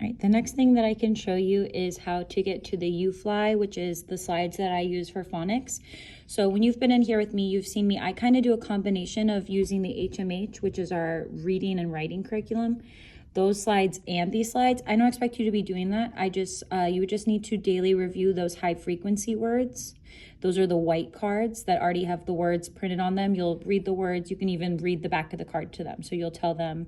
All right, the next thing that I can show you is how to get to the UFLI, which is the slides that I use for phonics. So when you've been in here with me, you've seen me, I kind of do a combination of using the HMH, which is our reading and writing curriculum, those slides and these slides. I don't expect you to be doing that. You would just need to daily review those high frequency words. Those are the white cards that already have the words printed on them. You'll read the words. You can even read the back of the card to them. So you'll tell them,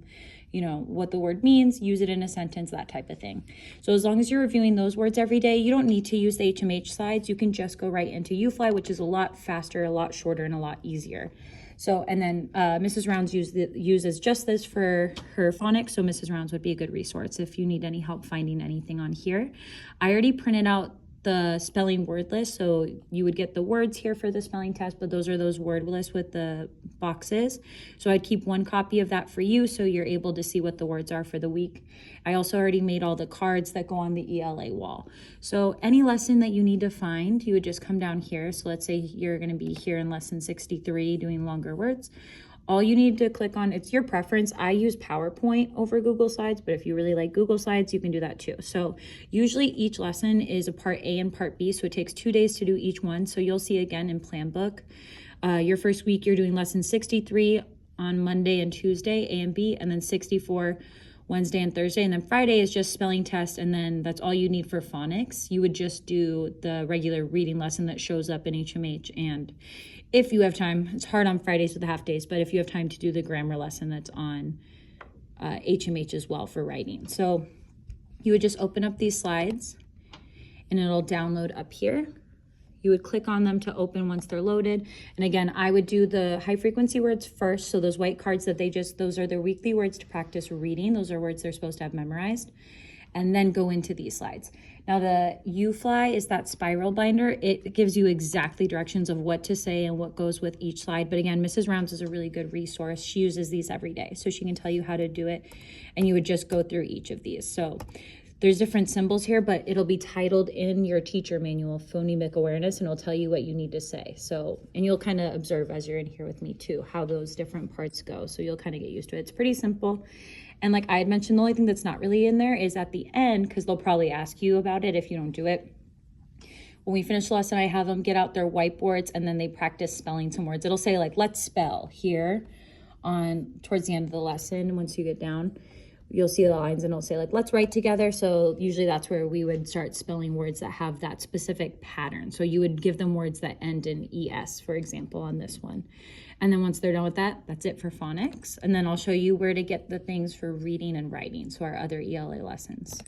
you know, what the word means, use it in a sentence, that type of thing. So as long as you're reviewing those words every day, you don't need to use the HMH slides. You can just go right into UFLI, which is a lot faster, a lot shorter, and a lot easier. So, and then Mrs. Rounds uses just this for her phonics, so Mrs. Rounds would be a good resource if you need any help finding anything on here. I already printed out the spelling word list, so you would get the words here for the spelling test, but those are those word lists with the boxes. So I'd keep one copy of that for you so you're able to see what the words are for the week. I also already made all the cards that go on the ELA wall. So any lesson that you need to find, you would just come down here. So let's say you're going to be here in lesson 63 doing longer words. All you need to click on, it's your preference. I use PowerPoint over Google Slides, but if you really like Google Slides, you can do that too. So usually each lesson is a part A and part B, so it takes 2 days to do each one. So you'll see again in Plan Book, your first week you're doing lesson 63 on Monday and Tuesday, A and B, and then 64 Wednesday and Thursday, and then Friday is just spelling test, and then that's all you need for phonics. You would just do the regular reading lesson that shows up in HMH, and if you have time, it's hard on Fridays with the half days, but if you have time to do the grammar lesson that's on HMH as well for writing. So you would just open up these slides and it'll download up here. You would click on them to open once they're loaded. And again, I would do the high frequency words first. So those white cards that those are their weekly words to practice reading. Those are words they're supposed to have memorized. And then go into these slides. Now the UFLI is that spiral binder. It gives you exactly directions of what to say and what goes with each slide. But again, Mrs. Rounds is a really good resource. She uses these every day, so she can tell you how to do it. And you would just go through each of these. So there's different symbols here, but it'll be titled in your teacher manual, phonemic awareness, and it'll tell you what you need to say. So, and you'll kind of observe as you're in here with me too, how those different parts go. So you'll kind of get used to it. It's pretty simple. And like I had mentioned, the only thing that's not really in there is at the end, because they'll probably ask you about it if you don't do it. When we finish the lesson, I have them get out their whiteboards and then they practice spelling some words. It'll say like, let's spell here towards the end of the lesson. Once you get down, you'll see the lines and it'll say like, let's write together. So usually that's where we would start spelling words that have that specific pattern. So you would give them words that end in ES, for example, on this one. And then once they're done with that, that's it for phonics. And then I'll show you where to get the things for reading and writing, so our other ELA lessons.